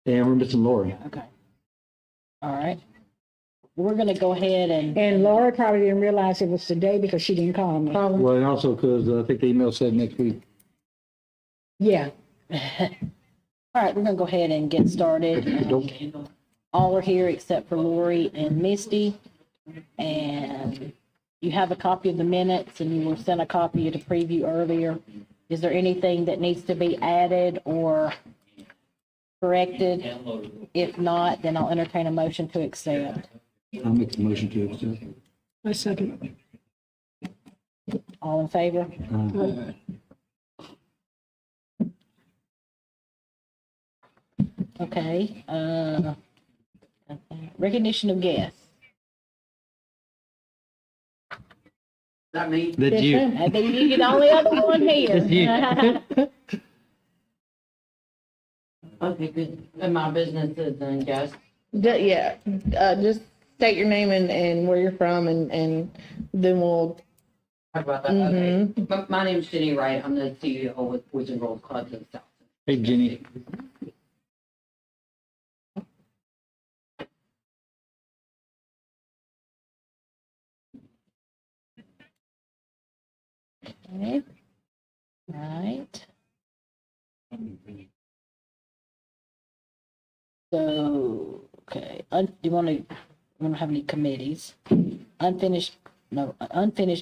And we're missing Laura. Okay. All right. We're gonna go ahead And Laura probably didn't realize it was today because she didn't call me. Well, and also because I think the email said next week. Yeah, all right, we're gonna go ahead and get started. All are here except for Lori and Misty. And you have a copy of the minutes and you were sent a copy of the preview earlier. Is there anything that needs to be added or corrected? If not, then I'll entertain a motion to accept. I'll make the motion to accept. I second. All in favor? Okay, recognition of guests. That me? That's you. I think you're the only other one here. Okay, good. And my business is then, guys. Yeah, just state your name and where you're from, and then we'll. Talk about that. Okay. My name's Jenny Wright. I'm the CEO with Boys and Girls Club in South. Hey, Jenny. Okay. Right. So, okay, do you want to, we don't have any committees. Unfinished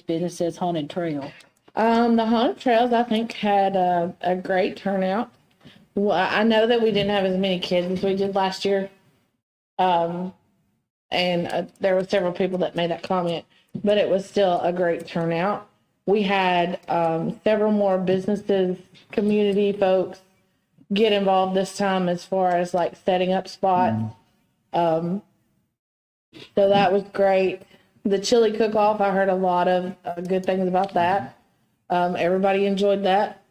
business says Haunted Trail. The Haunted Trails, I think, had a great turnout. Well, I know that we didn't have as many kids as we did last year. And there were several people that made that comment, but it was still a great turnout. We had several more businesses, community folks get involved this time as far as like setting up spots. So that was great. The chili cook-off, I heard a lot of good things about that. Everybody enjoyed that.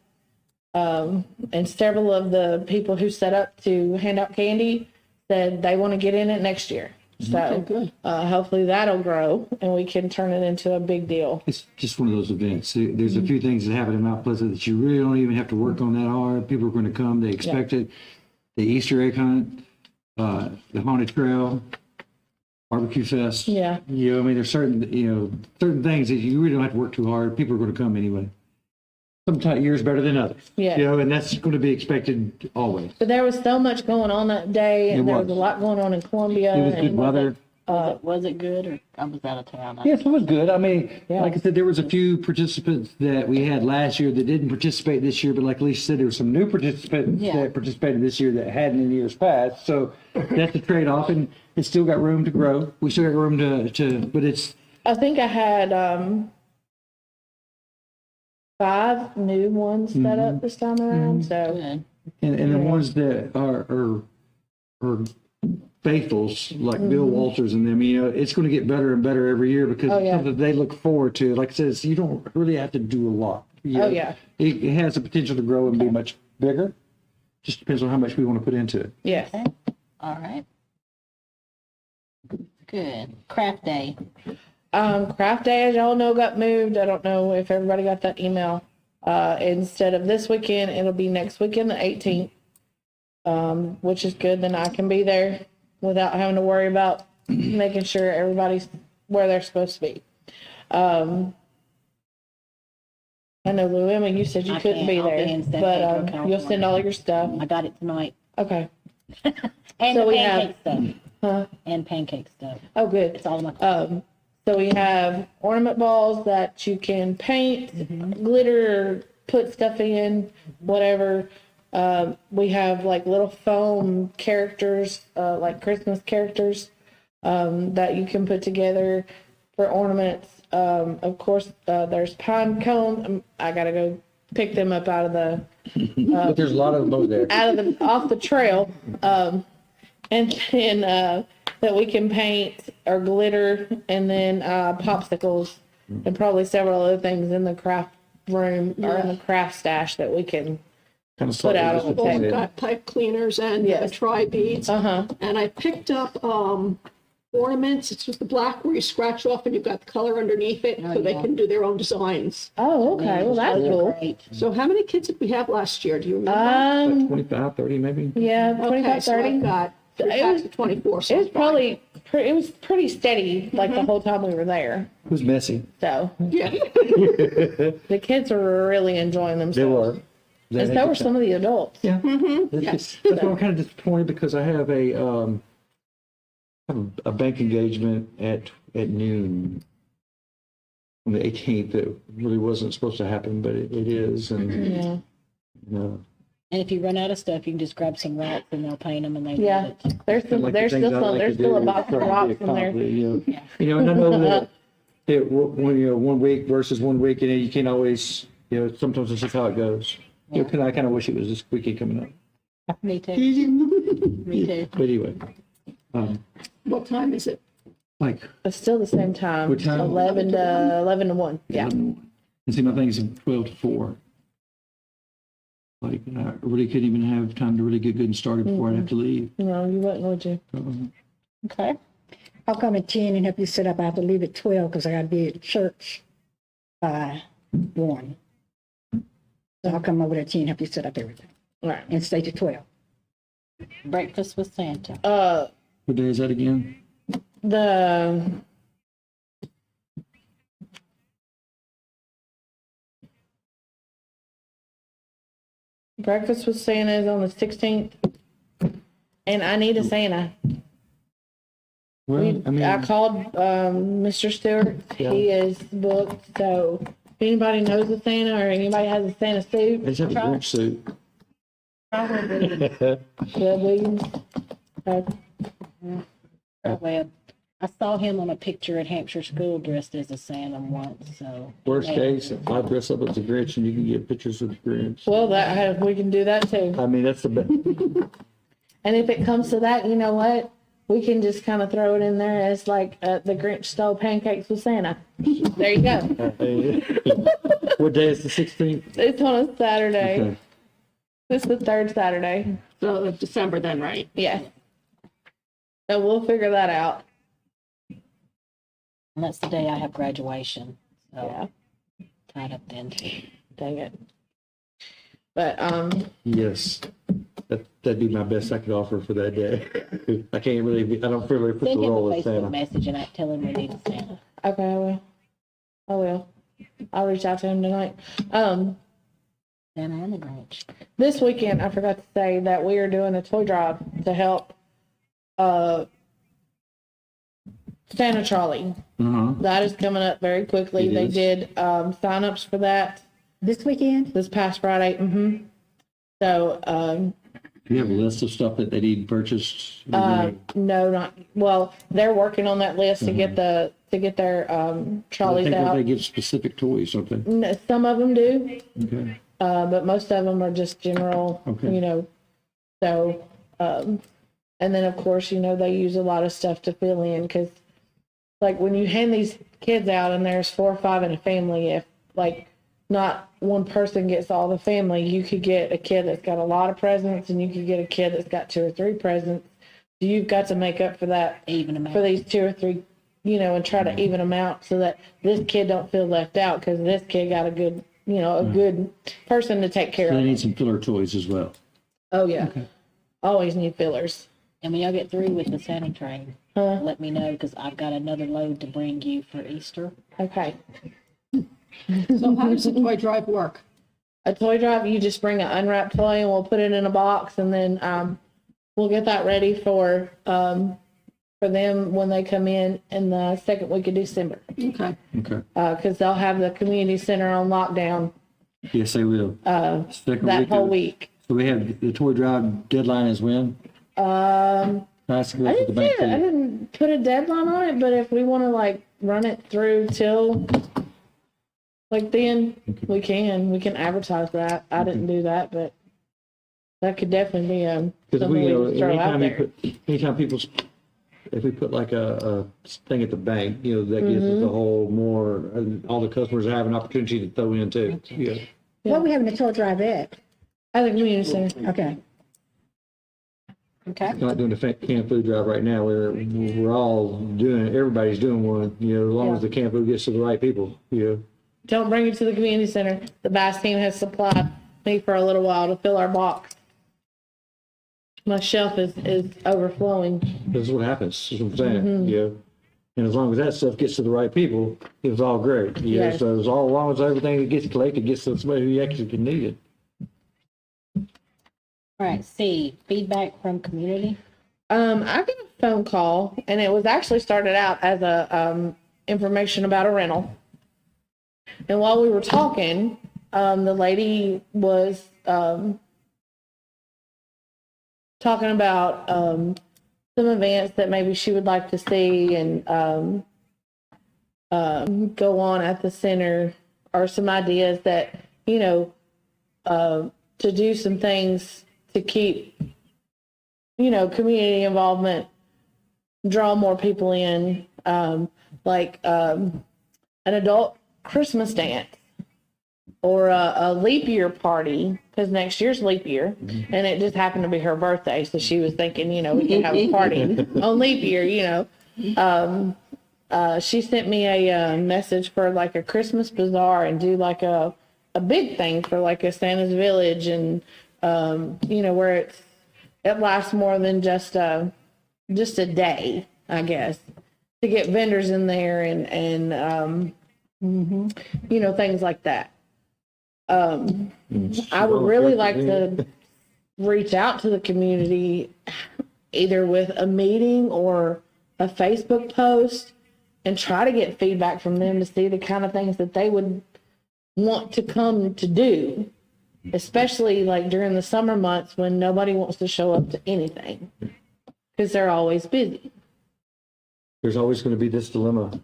And several of the people who set up to hand out candy said they want to get in it next year. So hopefully that'll grow and we can turn it into a big deal. It's just one of those events. There's a few things that happen in Mount Pleasant that you really don't even have to work on that hard. People are going to come. They expect it. The Easter egg hunt, the Haunted Trail, Barbecue Fest. Yeah. You know, I mean, there's certain things that you really don't have to work too hard. People are going to come anyway. Sometimes years better than others. Yeah. You know, and that's going to be expected always. But there was so much going on that day, and It there was. was a lot going on in Columbia. It was good and weather. Was it good or I was out of town? Yes, it was good. I mean, Yeah. like I said, there was a few participants that we had last year that didn't participate this year, but like Lisa said, there were some new participants Yeah. that participated this year that hadn't in years past. So that's a trade-off, and it's still got room to grow. We still got room to but it's, I think I had 5 new ones set up this time around. So Good. and the ones that are faithfuls, like Bill Walters and them, you know, it's going to get better and better every year because Oh, it's yeah. something they look forward to. Like I said, you don't really have to do a lot. You know, Oh, yeah. It has the potential to grow and be much bigger. Just depends on how much we want to put into it. yeah. Okay. All right. Good. Craft Day. Craft Day, as y'all know, got moved. I don't know if everybody got that email. Instead of this weekend, it'll be next weekend, the 18th, which is good. Then I can be there without having to worry about making sure everybody's where they're supposed to be. I know, Lou Emma, you said you I couldn't can't. be I'll be there, in San but Pedro, you'll California. send all your stuff. I got it tonight. Okay. And So the we pancake stuff. Huh? And pancake stuff. Oh, good. It's all in my So we have ornament balls that you can paint, glitter, put stuff in, whatever. We have like little foam characters, like Christmas characters, that you can put together for ornaments. Of course, there's pine cones. I gotta go pick them up out of the But there's a lot of them over there. off the trail, and then that we can paint or glitter, and then popsicles, and probably several other things in the craft room or in the craft stash that we can. Kind of Put out on the Well, I've table. got pipe cleaners and Yes. tri beads. Uh huh. And I picked up ornaments. It's just the black where you scratch off and you've got the color underneath it, so they yeah. can do their own designs. Oh, okay. Well, that's Those are cool. great. So how many kids did we have last year? Do you remember? Um, 25, 30 maybe? yeah, Okay, 25, so 30. I've got It back was- to 24. So It was it's fine. probably, it was pretty steady, like the whole time we were there. It was messy. So Yeah. the kids were really enjoying They themselves. were. And so were some of the adults. Yeah. Yes. That's why I'm kind of disappointed because I have a bank engagement at noon on the 18th that really wasn't supposed to happen, but it is. And, Yeah. you know, And if you run out of stuff, you can just grab some rocks and they'll paint them and they Yeah. love it. There's like some, the there's things still I some, like there's to still a do box of try to rocks be in there. accomplished, you know. Yeah. You know, and I know that when, you know, 1 week versus 1 week, and you can't always, you know, sometimes it's just how it goes. You know, 'cause I kind of wish it was this weekend coming up. Me too. Me too. But anyway, What time is it? like, It's still the same time. What time? 11 to 1. Yeah. and see, my thing's 12 to 4. Like, I really couldn't even have time to really get good and started before I'd have to leave. No, you wouldn't, would you? Okay. I'll come at 10 and help you set up. I have to leave at 12 because I got to be at church by 1. So I'll come over at 10 and help you set up everything Right. and stay to 12. Breakfast with Santa. What day is that again? The breakfast with Santa is on the 16th, and I need a Santa. Well, I mean, I called Mr. Stewart. Yeah. He is booked. So if anybody knows a Santa or anybody has a Santa suit, I just have a Grinch suit. Bill Williams. Okay. Well, I saw him on a picture at Hampshire School dressed as a Santa once, so. Worst case, I dress up as a Grinch and you can get pictures of the Grinch. Well, we can do that too. I mean, that's the best. And if it comes to that, you know what? We can just kind of throw it in there as like the Grinch stole pancakes with Santa. There you go. What day is the 16th? It's on a Saturday. Okay. It's the third Saturday. So of December then, right? Yeah. So we'll figure that out. And that's the day I have graduation, Yeah. so tied up then too. Dang it. But Yes. That'd be my best I could offer for that day. I can't really, I don't really put the Send him a role of Facebook Santa. message and I tell him we need a Santa. okay, I will. I will. I'll reach out to him tonight. Santa and the Grinch. This weekend I forgot to say that we are doing a toy drive to help Santa Trolley. Uh-huh. That is coming up very quickly. It They is. did sign-ups for that This weekend? this past Friday. So Do you have a list of stuff that they need purchased? no, not well. They're working on that list to get their I trolleys think out. they give specific toys, don't they? No, some of them do, Okay. but most of them are just general. Okay. You know, so and then of course they use a lot of stuff to fill in because like when you hand these kids out and there's 4 or 5 in a family, if like not one person gets all the family, you could get a kid that's got a lot of presents and you could get a kid that's got 2 or 3 presents. So you've got to make up for that Even amount. for these 2 or 3, and try to even them out so that this kid don't feel left out because this kid got a good, a good person to take care So they of. need some filler toys as well. Oh yeah, always need fillers. And when y'all get through with the Santa train, let me know because I've got another load to bring you for Easter. Okay. So how does the toy drive work? A toy drive, you just bring an unwrapped toy and we'll put it in a box and then we'll get that ready for them when they come in the second week of December. Okay. Okay. Because they'll have the community center on lockdown Yes, they will. Second that whole of- week. So we have the toy drive deadline is when? Nice to go I for the didn't bank. I didn't put a deadline on it, but if we want to like run it through till like then we can advertise that. I didn't do that, but that could definitely be Because something we, we can throw out there. anytime people, if we put like a thing at the bank, that gives us a whole more, and all the customers have an opportunity to throw in too. Yeah. What we having the toy drive at? At the community center. Okay. Okay, Not doing the canned food drive right now. We're all doing it. Everybody's doing one, you know, as long as the canned food gets to the right people, you know. Don't bring it to the community center. The Bass team has supplied me for a little while to fill our box. My shelf is overflowing. This is what happens, is what I'm saying, you know. And as long as that stuff gets to the right people, it's all great, you know. Yes. So as long as everything that gets collected gets to somebody who actually can need it. all right, C, feedback from community. I got a phone call, and it was actually started out as a information about a rental. And while we were talking, the lady was talking about some events that maybe she would like to see and go on at the center, or some ideas that, you know, to do some things to keep, you know, community involvement, draw more people in, like an adult Christmas dance or a leap year party, because next year's leap year, and it just happened to be her birthday, so she was thinking, you know, we could have a party on leap year, you know. She sent me a message for like a Christmas bazaar and do like a big thing for like a Santa's Village, and you know, where it lasts more than just a day, I guess, to get vendors in there and you know, things like that. I would really like to reach out to the community, either with a meeting or a Facebook post, and try to get feedback from them to see the kind of things that they would want to come to do, especially like during the summer months when nobody wants to show up to anything because they're always busy. There's always going to be this dilemma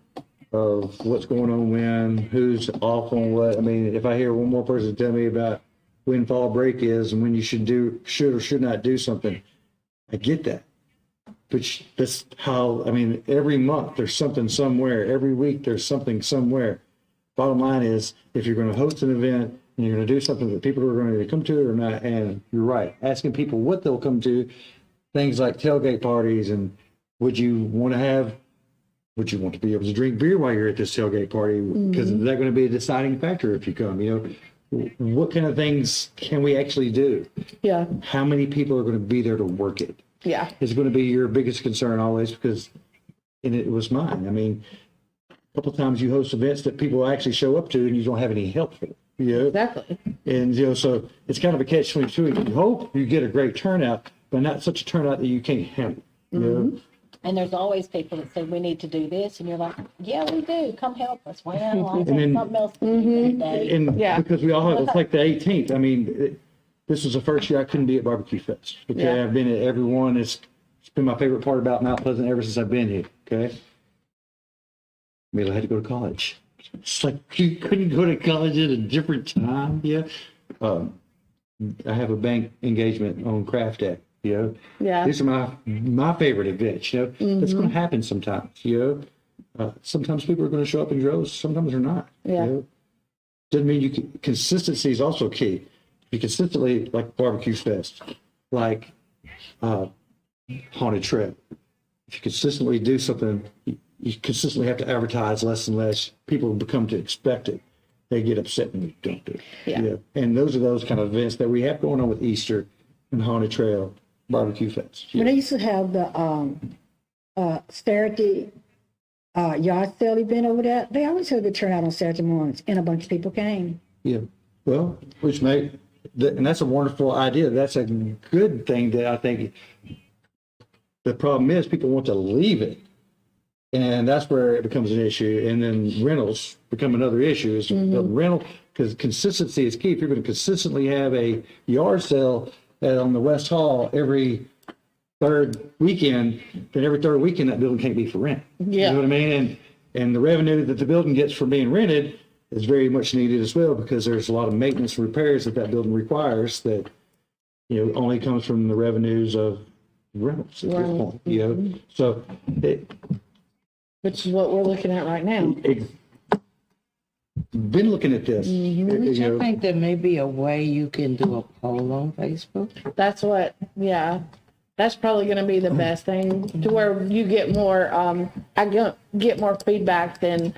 of what's going on when, who's off on what. I mean, if I hear one more person tell me about when fall break is and when you should or should not do something, I get that. But that's how, I mean, every month there's something somewhere. Every week there's something somewhere. Bottom line is, if you're going to host an event and you're going to do something that people are going to come to or not, and you're right, asking people what they'll come to, things like tailgate parties, and would you want to be able to drink beer while you're at this tailgate party? Because is that going to be a deciding factor if you come? You know, what kind of things can we actually do? Yeah. How many people are going to be there to work it? Yeah. Is going to be your biggest concern always, because, and it was mine. I mean, a couple of times you host events that people actually show up to and you don't have any help for, you know? Exactly. And, you know, so it's kind of a catch-22. You hope you get a great turnout, but not such a turnout that you can't handle, you know? And there's always people that say, we need to do this, and you're like, yeah, we do, come help us. Well, I'll And take then- something else to do that day. And Yeah. because we all have, it's like the 18th. I mean, this was the first year I couldn't be at Barbecue Fest. Okay, Yeah. I've been at every one. It's been my favorite part about Mount Pleasant ever since I've been here. Okay, I mean, I had to go to college. It's like you couldn't go to college at a different time. Yeah, I have a bank engagement on Craft Day. You know, Yeah. these are my favorite events. You know, that's going to happen sometimes. You know, sometimes people are going to show up in droves. Sometimes they're not. Yeah. You know? Doesn't mean you can, consistency is also key. You consistently, like Barbecue Fest, like Haunted Trail. If you consistently do something, you consistently have to advertise less and less. People become to expect it. They get upset when you don't do it. Yeah. And those are those kind of events that we have going on with Easter and Haunted Trail, Barbecue Fest. When they used to have the Saturday yard sale event over there, they always had a good turnout on Saturday mornings, and a bunch of people came. Yeah, well, which and that's a wonderful idea. That's a good thing that I think. The problem is people want to leave it, and that's where it becomes an issue. And then rentals become another issue. Is the rental, because consistency is key. If you're going to consistently have a yard sale on the West Hall every third weekend, then every third weekend that building can't be for rent. Yeah. You know what I mean? And the revenue that the building gets from being rented is very much needed as well, because there's a lot of maintenance and repairs that building requires that, you know, only comes from the revenues of rentals at this point, you know? So Which is what we're looking at right now. been looking at this, you I know, think there may be a way you can do a poll on Facebook. That's what, yeah. That's probably going to be the best thing to where you get more, get more feedback than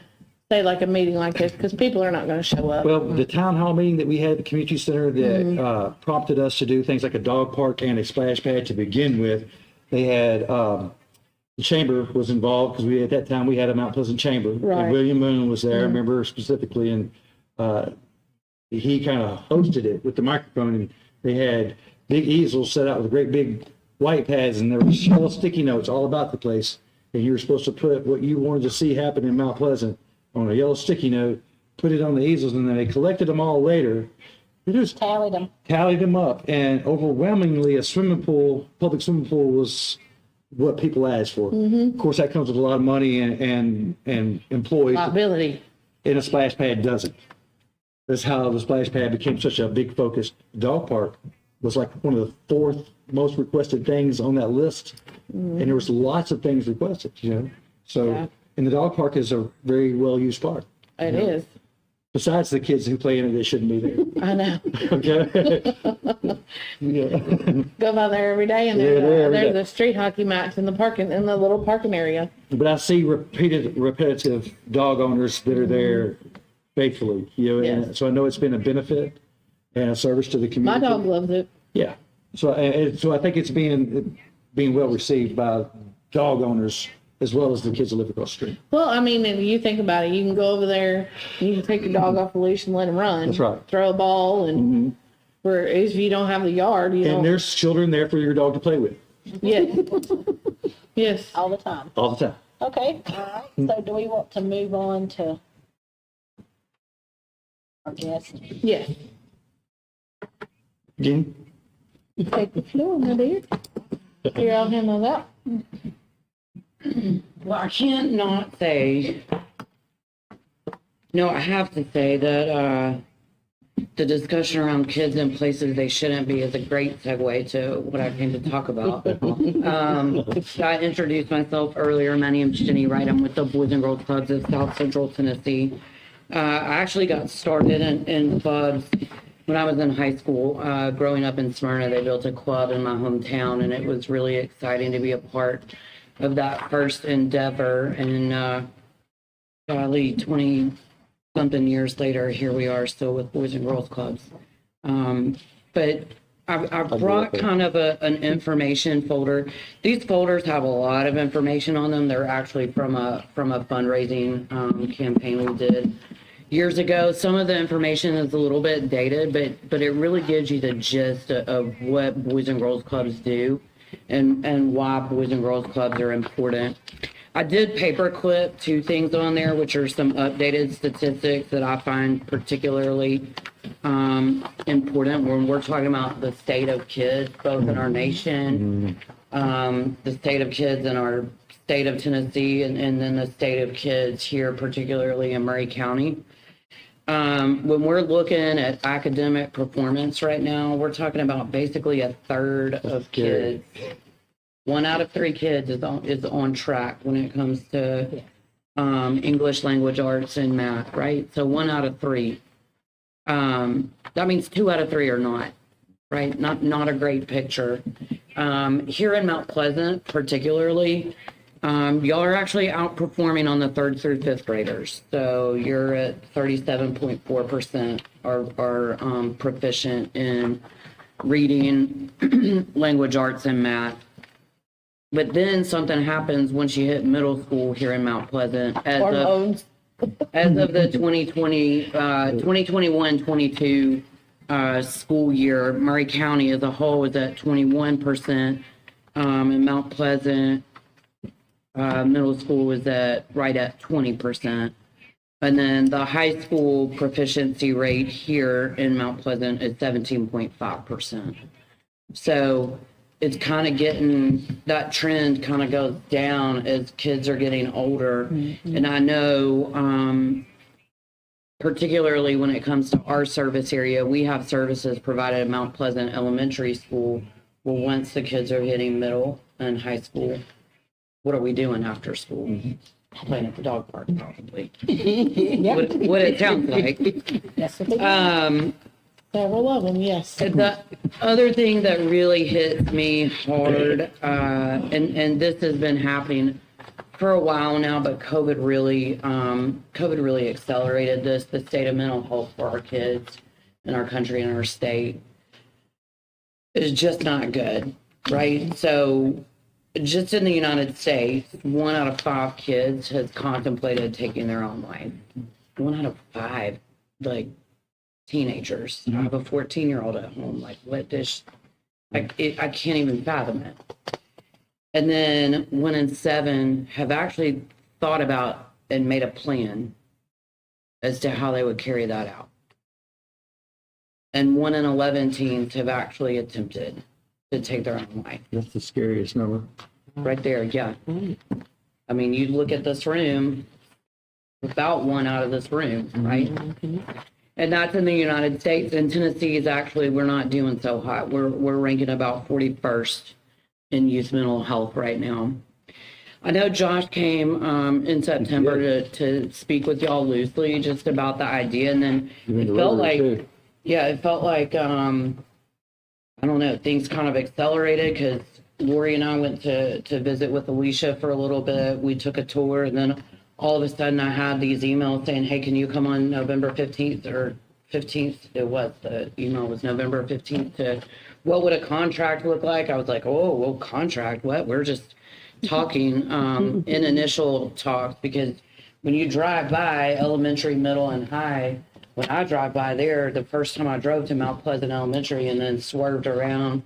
say like a meeting like this, because people are not going to show up. Well, the town hall meeting that we had at the community center that prompted us to do things like a dog park and a splash pad to begin with, they had, the chamber was involved because at that time we had a Mount Pleasant chamber. Right. And William Moon was there, I remember specifically, and he kind of hosted it with the microphone, and they had big easels set out with great big white pads, and there were yellow sticky notes all about the place. And you were supposed to put what you wanted to see happen in Mount Pleasant on a yellow sticky note, put it on the easels, and then they collected them all later. They just Tallied them. tallied them up, and overwhelmingly a swimming pool, public swimming pool was what people asked for. Of course, that comes with a lot of money and employees, Liability. and a splash pad doesn't. That's how the splash pad became such a big focus. Dog park was like one of the fourth most requested things on that list. And there was lots of things requested, you know? So, Yeah. and the dog park is a very well-used park. It is. Besides the kids who play in it that shouldn't be there. I know. Okay? Yeah. Go by there every day, and Yeah, there every there's day. a street hockey match in the parking, in the little parking area. But I see repetitive dog owners that are there faithfully, you know, and Yes. so I know it's been a benefit and a service to the My community. dog loves it. Yeah. So, so I think it's being well received by dog owners as well as the kids that live across the street. Well, I mean, if you think about it, you can go over there, you can take your dog off the leash and let him run. That's right. Throw a ball, and where if you don't have the yard, you And don't. there's children there for your dog to play with Yes. Yes. All the time. all the time. Okay, all right. So do we want to move on to our guest? Yes. Jenny? You take the floor, my dear. You're all handle that. Well, I can't not say, no, I have to say that the discussion around kids in places they shouldn't be is a great segue to what I came to talk about. I introduced myself earlier. My name's Jenny Wright. I'm with the Boys and Girls Clubs of South Central Tennessee. I actually got started in clubs when I was in high school. Growing up in Smyrna, they built a club in my hometown, and it was really exciting to be a part of that first endeavor. And golly, 20-something years later, here we are still with Boys and Girls Clubs. But I brought kind of an information folder. These folders have a lot of information on them. They're actually from a fundraising campaign we did years ago. Some of the information is a little bit dated, but it really gives you the gist of what Boys and Girls Clubs do and why Boys and Girls Clubs are important. I did paperclip 2 things on there, which are some updated statistics that I find particularly important when we're talking about the state of kids, both in our nation, the state of kids in our state of Tennessee, and then the state of kids here, particularly in Murray County. When we're looking at academic performance right now, we're talking about basically a third of kids. 1 out of 3 kids is on track when it comes to English language arts and math, right? So 1 out of 3. That means 2 out of 3 are not, right? Not a great picture. Here in Mount Pleasant, particularly, y'all are actually outperforming on the 3rd through 5th graders. So you're at 37.4% are proficient in reading, language arts, and math. But then something happens once you hit middle school here in Mount Pleasant. As of the 2021-22 school year, Murray County as a whole is at 21%. In Mount Pleasant, middle school is right at 20%. And then the high school proficiency rate here in Mount Pleasant is 17.5%. So it's kind of getting, that trend kind of goes down as kids are getting older. And I know, particularly when it comes to our service area, we have services provided at Mount Pleasant Elementary School. Well, once the kids are hitting middle and high school, what are we doing after school? Playing at the dog park, probably. What it sounds like. Yes, what they do. Several of them, yes. The other thing that really hits me hard, and this has been happening for a while now, but COVID really accelerated this, the state of mental health for our kids in our country and our state is just not good, right? So just in the United States, 1 out of 5 kids has contemplated taking their own life. 1 out of 5, like, teenagers. I have a 14-year-old at home. Like, what this? I can't even fathom it. And then 1 in 7 have actually thought about and made a plan as to how they would carry that out. And 1 in 11 teens have actually attempted to take their own life. That's the scariest number. Right there, yeah. I mean, you look at this room, about 1 out of this room, right? And that's in the United States. In Tennessee is actually, we're not doing so hot. We're ranking about 41st in youth mental health right now. I know Josh came in September to speak with y'all loosely just about the idea, and then it felt like, it felt like, I don't know, things kind of accelerated because Lori and I went to visit with Alicia for a little bit. We took a tour, and then all of a sudden I had these emails saying, hey, can you come on November 15th or 15th? It was, the email was November 15th to, what would a contract look like? I was like, oh, well, contract, what? We're just talking in initial talks, because when you drive by elementary, middle, and high, when I drive by there, the first time I drove to Mount Pleasant Elementary and then swerved around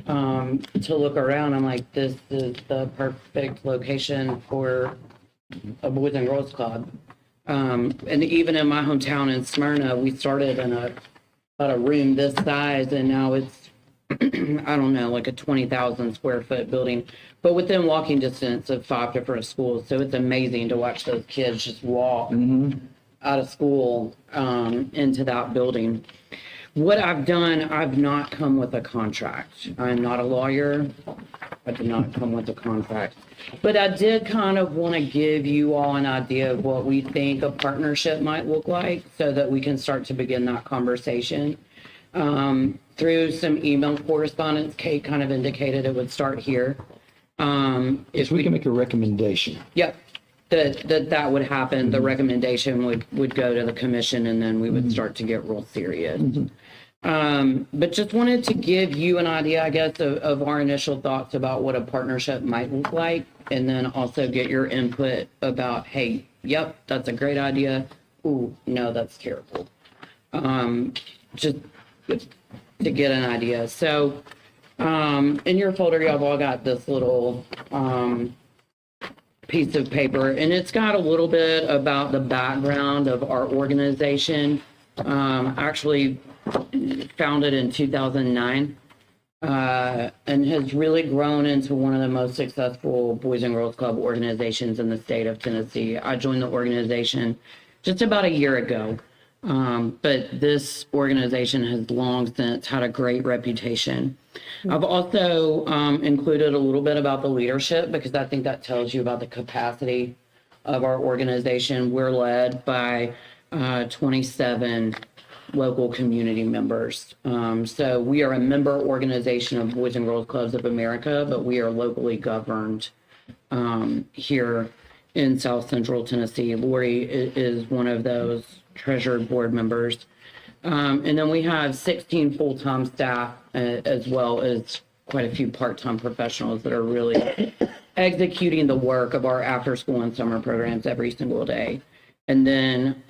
to look around, I'm like, this is the perfect location for a Boys and Girls Club. And even in my hometown in Smyrna, we started in about a room this size, and now it's, I don't know, like a 20,000 square foot building, but within walking distance of 5 different schools. So it's amazing to watch those kids just walk out of school into that building. What I've done, I've not come with a contract. I'm not a lawyer. I did not come with a contract. But I did kind of want to give you all an idea of what we think a partnership might look like so that we can start to begin that conversation. Through some email correspondence, Kate kind of indicated it would start here. If we can make a recommendation. Yep, that would happen. The recommendation would go to the commission, and then we would start to get real serious. But just wanted to give you an idea, I guess, of our initial thoughts about what a partnership might look like, and then also get your input about, hey, yep, that's a great idea. Ooh, no, that's terrible. Just to get an idea. So in your folder, y'all have all got this little piece of paper, and it's got a little bit about the background of our organization. Actually founded in 2009 and has really grown into one of the most successful Boys and Girls Club organizations in the state of Tennessee. I joined the organization just about a year ago, but this organization has long since had a great reputation. I've also included a little bit about the leadership, because I think that tells you about the capacity of our organization. We're led by 27 local community members. So we are a member organization of Boys and Girls Clubs of America, but we are locally governed here in South Central Tennessee. Lori is one of those treasured board members. And then we have 16 full-time staff, as well as quite a few part-time professionals that are really executing the work of our after-school and summer programs every single day. And then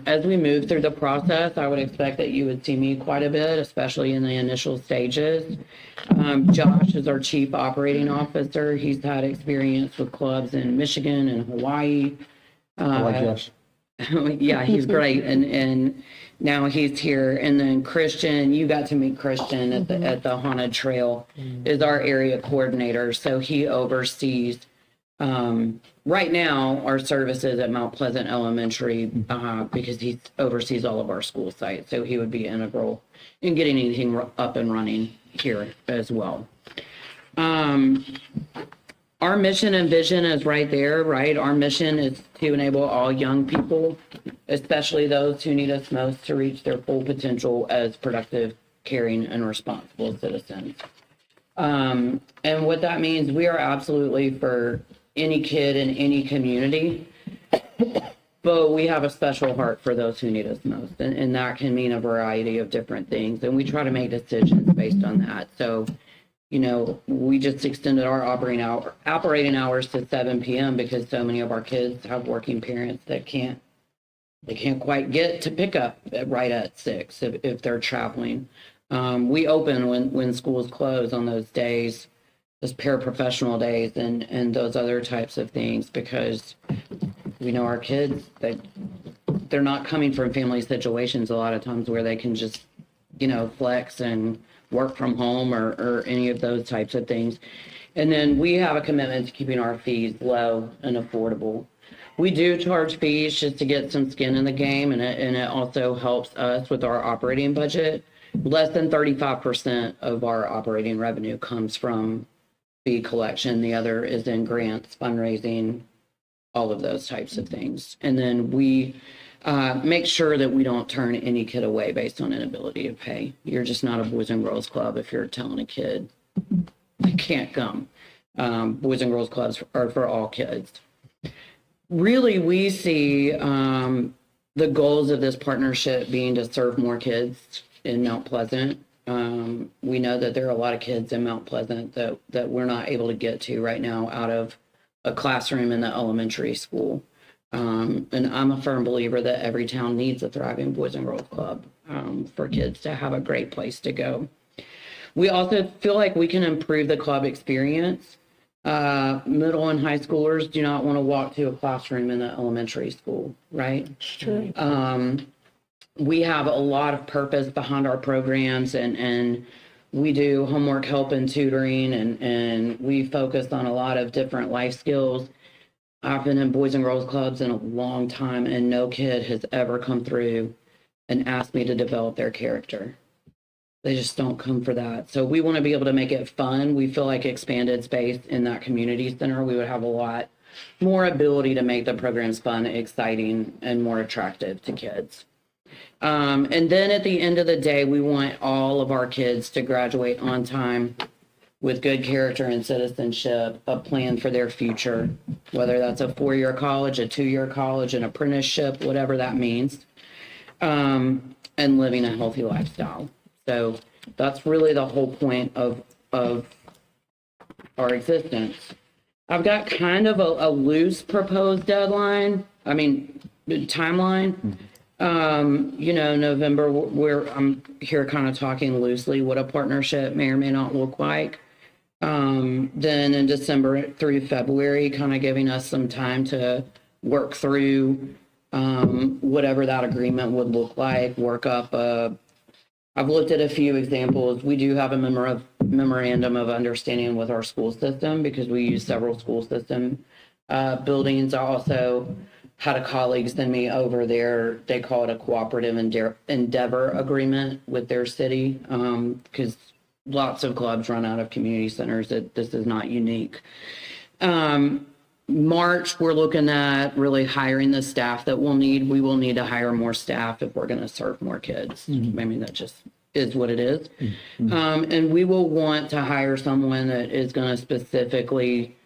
as we move through the process, I would expect that you would see me quite a bit, especially in the initial stages. Josh is our chief operating officer. He's had experience with clubs in Michigan and Hawaii. I like Josh. Yeah, he's great. And now he's here. And then Christian, you got to meet Christian at the Haunted Trail, is our area coordinator. So he oversees right now our services at Mount Pleasant Elementary, because he oversees all of our school sites. So he would be integral in getting anything up and running here as well. Our mission and vision is right there, right? Our mission is to enable all young people especially those who need us most to reach their full potential as productive, caring, and responsible citizens. And what that means, we are absolutely for any kid in any community, but we have a special heart for those who need us most. And that can mean a variety of different things. And we try to make decisions based on that. So, you know, we just extended our operating hours to 7 p.m. because so many of our kids have working parents that can't quite get to pick up right at 6 if they're traveling. We open when schools close on those days, those paraprofessional days and those other types of things, because we know our kids, they're not coming from family situations a lot of times where they can just, you know, flex and work from home or any of those types of things. And then we have a commitment to keeping our fees low and affordable. We do charge fees just to get some skin in the game, and it also helps us with our operating budget. Less than 35% of our operating revenue comes from fee collection. The other is in grants, fundraising, all of those types of things. And then we make sure that we don't turn any kid away based on inability to pay. You're just not a Boys and Girls Club if you're telling a kid they can't come. Boys and Girls Clubs are for all kids. Really, we see the goals of this partnership being to serve more kids in Mount Pleasant. We know that there are a lot of kids in Mount Pleasant that we're not able to get to right now out of a classroom in the elementary school. And I'm a firm believer that every town needs a thriving Boys and Girls Club for kids to have a great place to go. We also feel like we can improve the club experience. Middle and high schoolers do not want to walk to a classroom in the elementary school, right? True. We have a lot of purpose behind our programs, and we do homework help and tutoring, and we focus on a lot of different life skills. I've been in Boys and Girls Clubs in a long time, and no kid has ever come through and asked me to develop their character. They just don't come for that. So we want to be able to make it fun. We feel like expanded space in that community center, we would have a lot more ability to make the programs fun, exciting, and more attractive to kids. And then at the end of the day, we want all of our kids to graduate on time with good character and citizenship, a plan for their future, whether that's a 4-year college, a 2-year college, an apprenticeship, whatever that means, and living a healthy lifestyle. So that's really the whole point of our existence. I've got kind of a loose proposed timeline. November, where I'm here kind of talking loosely what a partnership may or may not look like. Then in December through February, kind of giving us some time to work through whatever that agreement would look like, work up I've looked at a few examples. We do have a memorandum of understanding with our school system because we use several school system buildings. I also had a colleague send me over there. They call it a cooperative endeavor agreement with their city because lots of clubs run out of community centers. This is not unique. March, we're looking at really hiring the staff that we'll need. We will need to hire more staff if we're going to serve more kids. Mm-hmm. I mean, that just is what it is. Mm-hmm. And we will want to hire someone that is going to specifically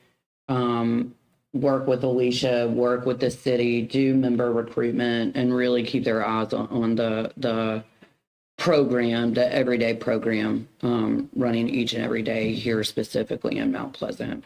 work with Alicia, work with the city, do member recruitment, and really keep their eyes on the program, the everyday program running each and every day here specifically in Mount Pleasant.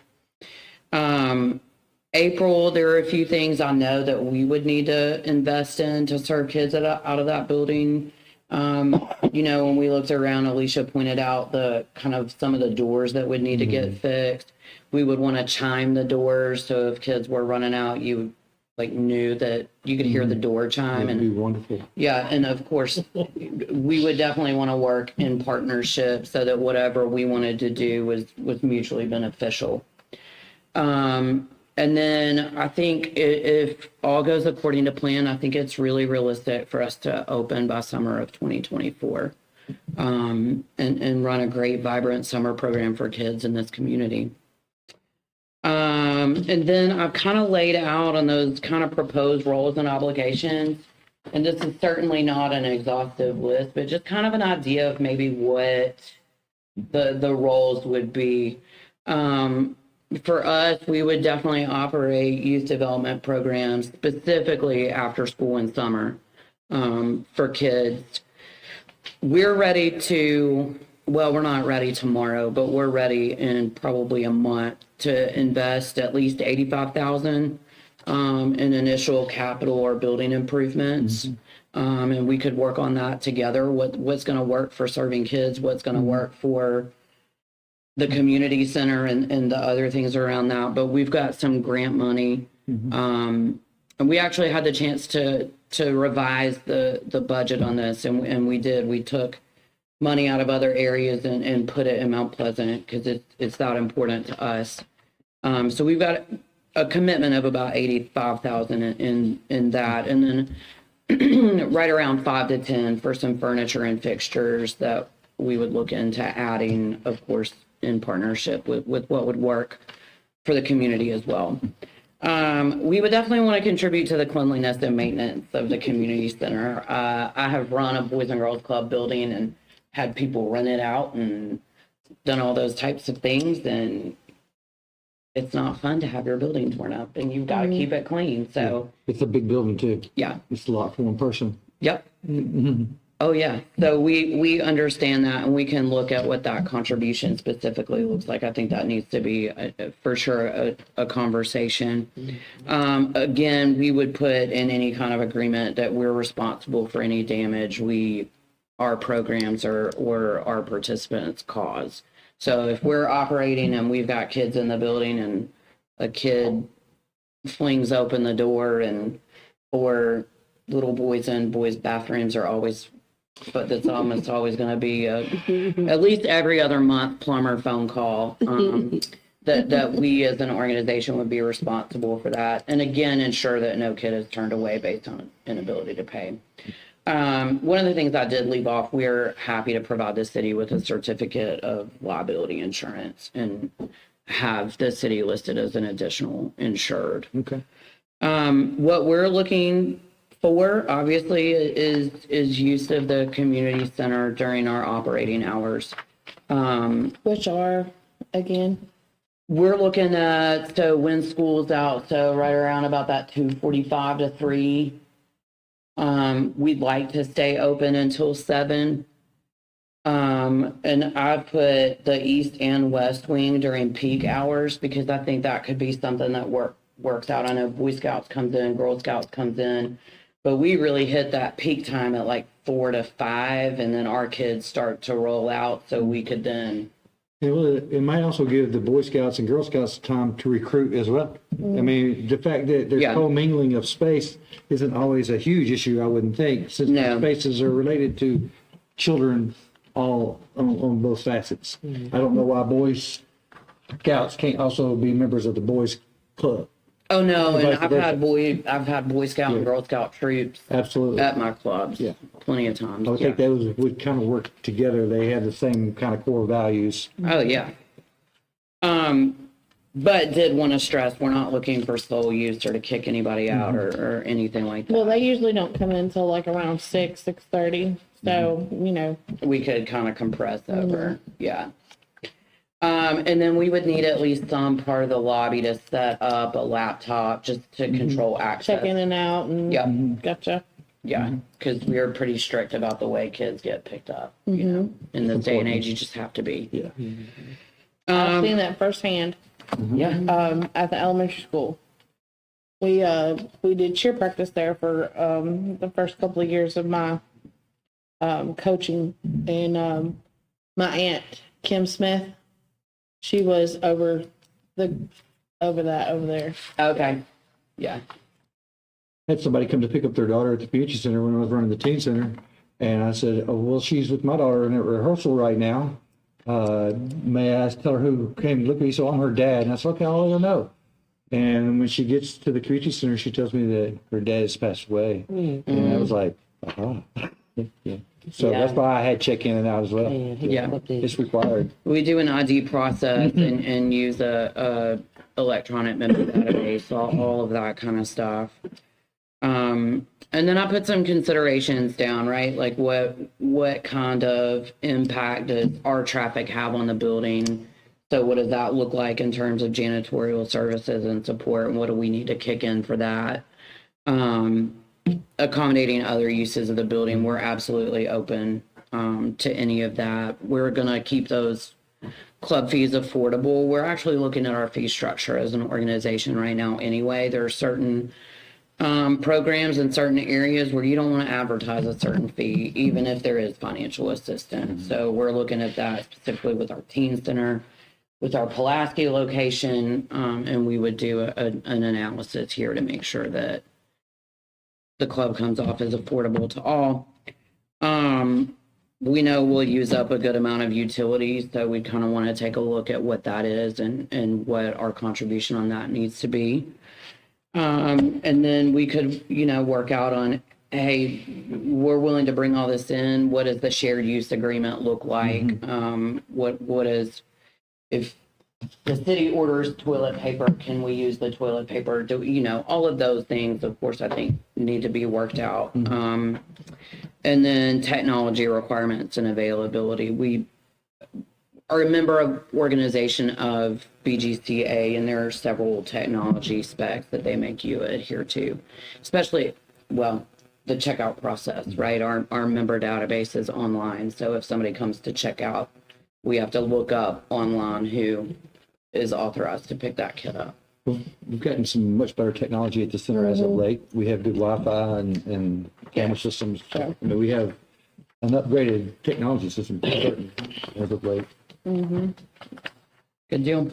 April, there are a few things I know that we would need to invest in to serve kids out of that building. When we looked around, Alicia pointed out the kind of some of the doors that would need to get fixed. We would want to chime the doors so if kids were running out, you knew that you could hear the door chime. That'd be wonderful. Yeah, and of course, we would definitely want to work in partnership so that whatever we wanted to do was mutually beneficial. And then I think if all goes according to plan, I think it's really realistic for us to open by summer of 2024 and run a great, vibrant summer program for kids in this community. And then I've kind of laid out on those kind of proposed roles and obligations and this is certainly not an exhaustive list, but just kind of an idea of maybe what the roles would be. For us, we would definitely operate youth development programs, specifically after school and summer, for kids. We're ready to, well, we're not ready tomorrow, but we're ready in probably a month to invest at least 85,000 in initial capital or building improvements. And we could work on that together. What's going to work for serving kids? What's going to work for the community center and the other things around that? But we've got some grant money. And we actually had the chance to revise the budget on this, and we did. We took money out of other areas and put it in Mount Pleasant because it's that important to us. So we've got a commitment of about 85,000 in that, and then right around 5 to 10 for some furniture and fixtures that we would look into adding, of course, in partnership with what would work for the community as well. We would definitely want to contribute to the cleanliness and maintenance of the community center. I have run a Boys and Girls Club building and had people rent it out and done all those types of things. And it's not fun to have your building torn up, and you've got to keep it clean. So, It's a big building too. yeah. It's a lot for one person. Yep. Oh, yeah. So we understand that, and we can look at what that contribution specifically looks like. I think that needs to be for sure a conversation. Again, we would put in any kind of agreement that we're responsible for any damage our programs or our participants cause. So if we're operating and we've got kids in the building and a kid flings open the door or little boys in boys' bathrooms are always, but that's almost always going to be at least every other month plumber phone call, that we as an organization would be responsible for that. And again, ensure that no kid is turned away based on inability to pay. One of the things I did leave off, we're happy to provide the city with a certificate of liability insurance and have the city listed as an additional insured. Okay. What we're looking for, obviously, is use of the community center during our operating hours. Which are, again, We're looking at, so when school's out, so right around about that 2:45 to 3. We'd like to stay open until 7. And I put the east and west wing during peak hours because I think that could be something that works out. I know Boy Scouts comes in, Girl Scouts comes in, but we really hit that peak time at like 4 to 5, and then our kids start to roll out, so we could then. It might also give the Boy Scouts and Girl Scouts time to recruit as well. I mean, the fact that there's Yeah. commingling of space isn't always a huge issue, I wouldn't think, since No. the spaces are related to children all on both facets. I don't know why Boy Scouts can't also be members of the Boys Club. Oh no, and Vice I've versa. had Boy Scout and Girl Scout troops Absolutely. at my clubs. Yeah. Plenty of times. I would yeah. think those would kind of work together. They have the same kind of core values. Oh yeah. But did want to stress we're not looking for sole use or to kick anybody out or anything like that. well, they usually don't come in until like around 6:30. So, We could kind of compress over. Yeah. And then we would need at least some part of the lobby to set up a laptop just to control access. check in and out and Yep. gotcha. Yeah, because we're pretty strict about the way kids get picked up. You know, in this day and age, you just have to be. Yeah. I've seen that firsthand. Yeah. At the elementary school. We did cheer practice there for the first couple of years of my coaching, and my aunt Kim Smith, she was over there. Okay. Yeah. Had somebody come to pick up their daughter at the community center when I was running the teen center. And I said, oh, well, she's with my daughter in a rehearsal right now. May I tell her who came to look at me? So I'm her dad. And I said, okay, I'll let her know. And when she gets to the community center, she tells me that her dad has passed away. And I was like, yeah. So Yeah. that's why I had check in and out as well. Yeah. It's required. We do an ID process and use a electronic member database, all of that kind of stuff. And then I put some considerations down, right? Like what kind of impact does our traffic have on the building? So what does that look like in terms of janitorial services and support? And what do we need to kick in for that? Accommodating other uses of the building, we're absolutely open to any of that. We're gonna keep those club fees affordable. We're actually looking at our fee structure as an organization right now anyway. There are certain programs in certain areas where you don't want to advertise a certain fee, even if there is financial assistance. So we're looking at that specifically with our teen center, with our Pulaski location, and we would do an analysis here to make sure that the club comes off as affordable to all. We know we'll use up a good amount of utilities, so we kind of want to take a look at what that is and what our contribution on that needs to be. And then we could, work out on, hey, we're willing to bring all this in. What does the shared use agreement look like? What is, if the city orders toilet paper, can we use the toilet paper? All of those things, of course, I think need to be worked out. And then technology requirements and availability. We are a member of organization of BGCA, and there are several technology specs that they make you adhere to, especially, the checkout process, right? Our member database is online. So if somebody comes to check out, we have to look up online who is authorized to pick that kid up. We've gotten some much better technology at the center as of late. We have good Wi-Fi and camera systems. I mean, we have an upgraded technology system as of late. Good deal.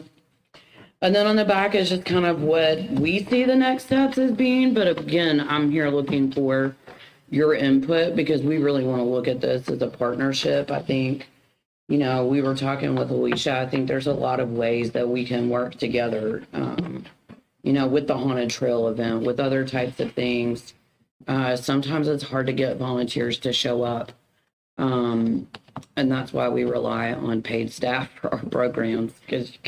And then on the back is just kind of what we see the next steps as being. But again, I'm here looking for your input because we really want to look at this as a partnership. I think, we were talking with Alicia. I think there's a lot of ways that we can work together, with the Haunted Trail event, with other types of things. Sometimes it's hard to get volunteers to show up. And that's why we rely on paid staff for our programs, because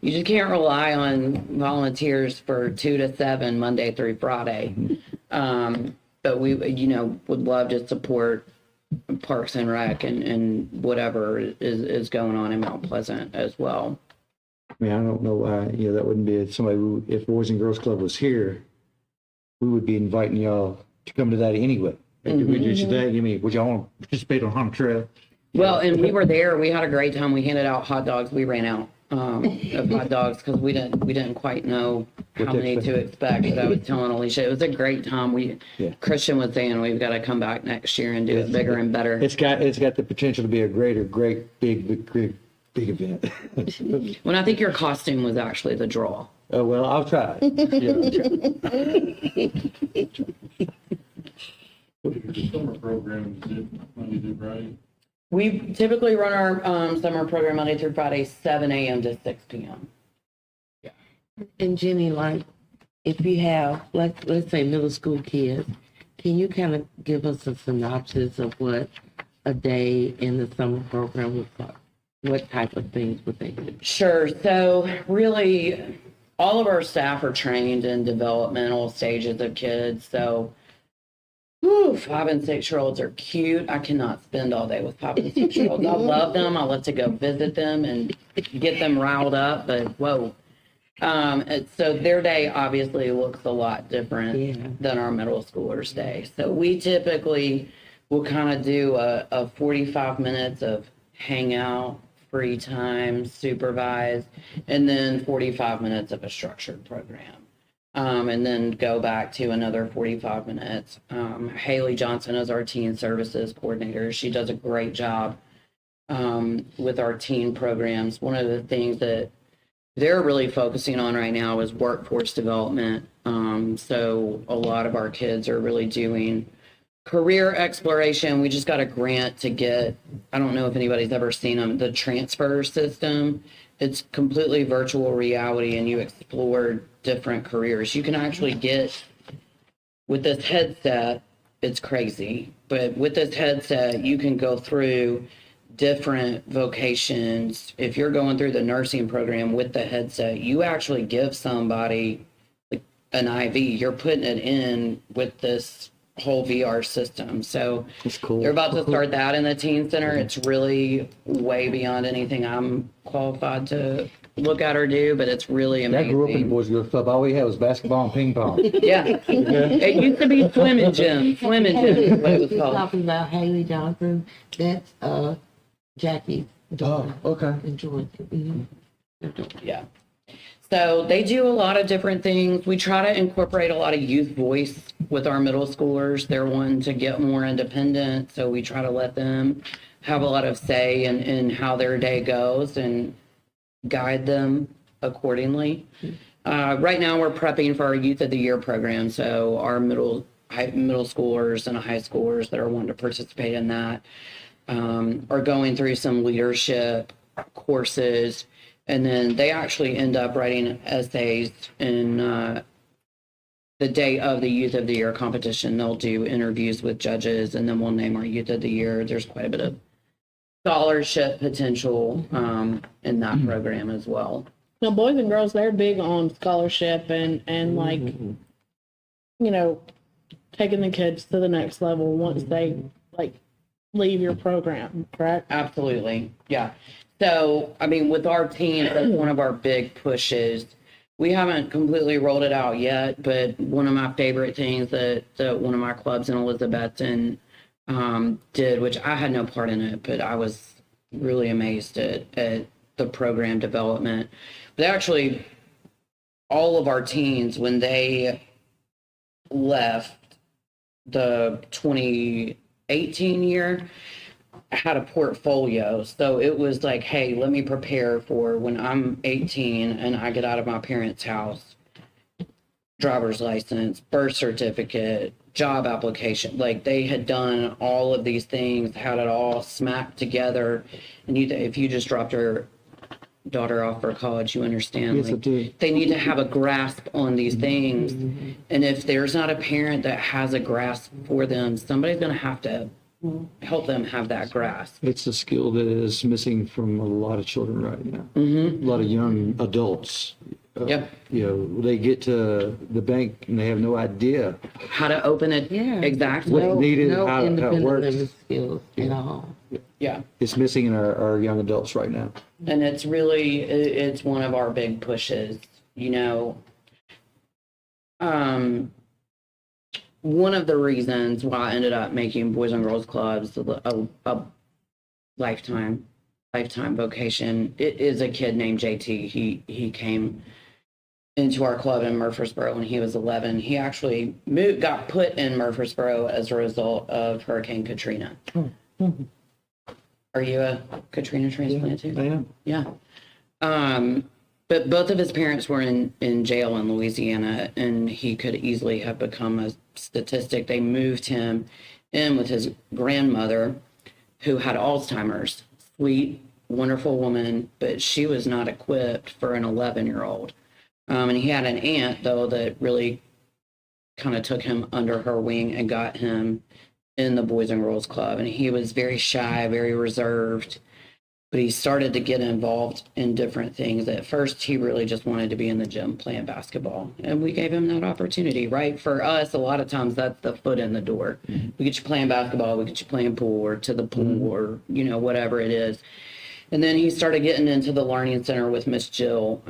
you just can't rely on volunteers for 2 to 7 Monday through Friday. But we, would love to support Parks and Rec and whatever is going on in Mount Pleasant as well. I mean, I don't know why, that wouldn't be somebody if Boys and Girls Club was here, we would be inviting y'all to come to that anyway. Like, did we do today? Would y'all want to participate on Haunted Trail? Well, and we were there. We had a great time. We handed out hot dogs. We ran out of hot dogs because we didn't quite know how many to expect. But I was telling Alicia, it was a great time. Christian was saying we've got to come back next year and do it bigger and better. It's got the potential to be a great big event. When I think your costume was actually the draw. Oh well, I'll try. Summer program is Monday through Friday. We typically run our summer program Monday through Friday, 7 a.m. to 6 p.m. And Jenny, like, if you have, let's say middle school kids, can you kind of give us a synopsis of what a day in the summer program looks like? What type of things would they do? Sure. So really, all of our staff are trained in developmental stages of kids. So 5 and 6 year olds are cute. I cannot spend all day with 5 and 6 year olds. I love them. I love to go visit them and get them riled up, but whoa. So their day obviously looks a lot different than our middle schoolers' day. So we typically will kind of do a 45 minutes of hangout, free time, supervised, and then 45 minutes of a structured program. And then go back to another 45 minutes. Haley Johnson is our teen services coordinator. She does a great job with our teen programs. One of the things that they're really focusing on right now is workforce development. So a lot of our kids are really doing career exploration. We just got a grant to get, I don't know if anybody's ever seen them, the transfer system. It's completely virtual reality and you explore different careers. You can actually get, with this headset, it's crazy, but with this headset, you can go through different vocations. If you're going through the nursing program with the headset, you actually give somebody, like an IV. You're putting it in with this whole VR system. So That's cool. they're about to start that in the teen center. It's really way beyond anything I'm qualified to look at or do, but it's really I amazing. grew up in the Boys and Girls Club. All we had was basketball and ping pong. Yeah. It used to be swimming gym. Swimming gym is what it was You're called. talking about Haley Johnson, that's, Jackie's daughter Okay. in Georgia. Mhm. Yeah. So they do a lot of different things. We try to incorporate a lot of youth voice with our middle schoolers. They're wanting to get more independent, so we try to let them have a lot of say in how their day goes and guide them accordingly. Right now, we're prepping for our Youth of the Year program. So our middle schoolers and high schoolers that are wanting to participate in that are going through some leadership courses. And then they actually end up writing essays in the day of the Youth of the Year competition. They'll do interviews with judges, and then we'll name our Youth of the Year. There's quite a bit of scholarship potential in that program as well. Now, boys and girls, they're big on scholarship and like, you know, taking the kids to the next level once they like leave your program, correct? Absolutely. Yeah. So, I mean, with our team, that's one of our big pushes. We haven't completely rolled it out yet, but one of my favorite things that one of my clubs in Elizabethton did, which I had no part in it, but I was really amazed at the program development. But actually, all of our teens, when they left the 2018 year, had a portfolio. So it was like, hey, let me prepare for when I'm 18 and I get out of my parents' house. Driver's license, birth certificate, job application. Like they had done all of these things, had it all smacked together. And if you just dropped your daughter off for college, you understand. Yes, I like, do. they need to have a grasp on these things. And if there's not a parent that has a grasp for them, somebody's going to have to help them have that grasp. It's a skill that is missing from a lot of children right now. A lot of young adults. Yep. You know, they get to the bank and they have no idea. How to open it. Yeah. Exactly. What needed, No how it independent works. living skills at all. Yeah. It's missing in our young adults right now. And it's really, it's one of our big pushes, you know. One of the reasons why I ended up making Boys and Girls Clubs a lifetime vocation, it is a kid named JT. He came into our club in Murfreesboro when he was 11. He actually got put in Murfreesboro as a result of Hurricane Katrina. Are you a Katrina transplant too? I am. Yeah. But both of his parents were in jail in Louisiana, and he could easily have become a statistic. They moved him in with his grandmother, who had Alzheimer's. Sweet, wonderful woman, but she was not equipped for an 11-year-old. And he had an aunt, though, that really kind of took him under her wing and got him in the Boys and Girls Club. And he was very shy, very reserved, but he started to get involved in different things. At first, he really just wanted to be in the gym playing basketball, and we gave him that opportunity, right? For us, a lot of times that's the foot in the door. We get you playing basketball, we get you playing pool or to the pool or, you know, whatever it is. And then he started getting into the learning center with Miss Jill.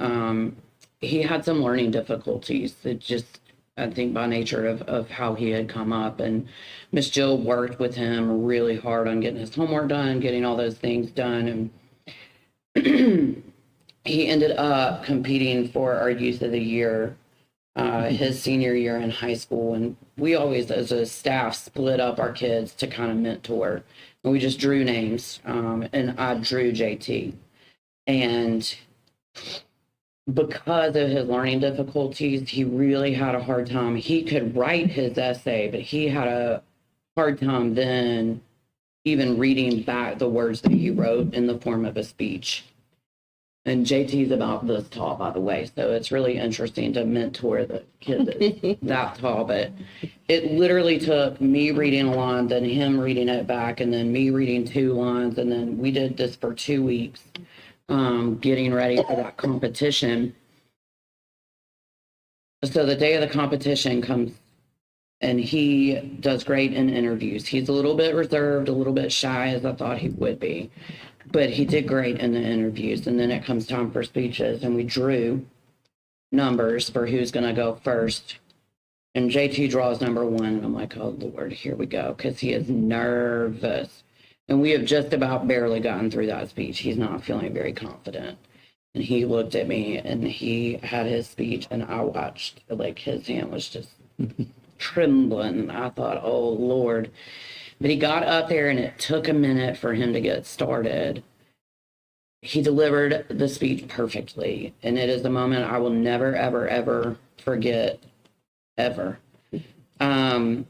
He had some learning difficulties. It just, I think by nature of how he had come up, and Miss Jill worked with him really hard on getting his homework done, getting all those things done. And he ended up competing for our Youth of the Year, his senior year in high school. And we always, as a staff, split up our kids to kind of mentor. And we just drew names, and I drew JT. And because of his learning difficulties, he really had a hard time. He could write his essay, but he had a hard time then even reading back the words that he wrote in the form of a speech. And JT's about this tall, by the way, so it's really interesting to mentor the kid that's that tall. But it literally took me reading a line, then him reading it back, and then me reading 2 lines, and then we did this for 2 weeks. Getting ready for that competition. So the day of the competition comes and he does great in interviews. He's a little bit reserved, a little bit shy, as I thought he would be, but he did great in the interviews. And then it comes time for speeches, and we drew numbers for who's going to go first. And JT draws number 1, and I'm like, oh Lord, here we go, because he is nervous. And we have just about barely gotten through that speech. He's not feeling very confident. And he looked at me and he had his speech, and I watched, like, his hand was just trembling. I thought, oh Lord. But he got up there and it took a minute for him to get started. He delivered the speech perfectly. And it is a moment I will never, ever, ever forget, ever. And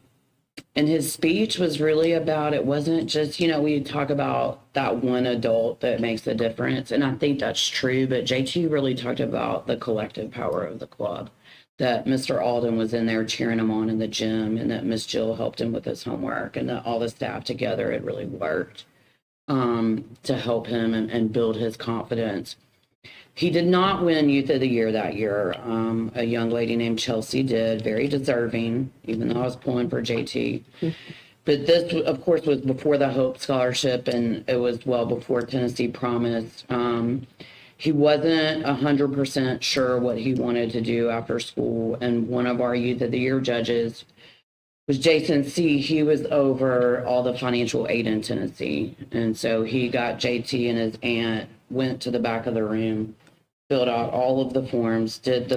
his speech was really about, it wasn't just, you know, we talk about that one adult that makes a difference. And I think that's true, but JT really talked about the collective power of the club, that Mr. Alden was in there cheering him on in the gym, and that Miss Jill helped him with his homework, and that all the staff together, it really worked to help him and build his confidence. He did not win Youth of the Year that year. A young lady named Chelsea did, very deserving, even though I was pulling for JT. But this, of course, was before the Hope Scholarship, and it was well before Tennessee Promise. He wasn't 100% sure what he wanted to do after school, and one of our Youth of the Year judges was Jason C. He was over all the financial aid in Tennessee, and so he got JT and his aunt, went to the back of the room, filled out all of the forms, did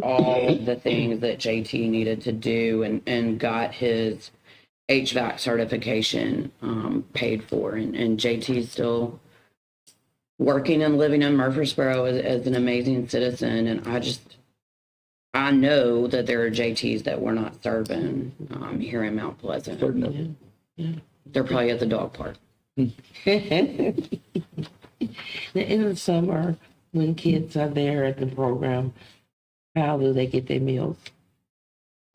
all of the things that JT needed to do, and got his HVAC certification paid for. And JT's still working and living in Murfreesboro as an amazing citizen. And I know that there are JTs that we're not serving here in Mount Pleasant. They're probably at the dog park. In the summer, when kids are there at the program, how do they get their meals?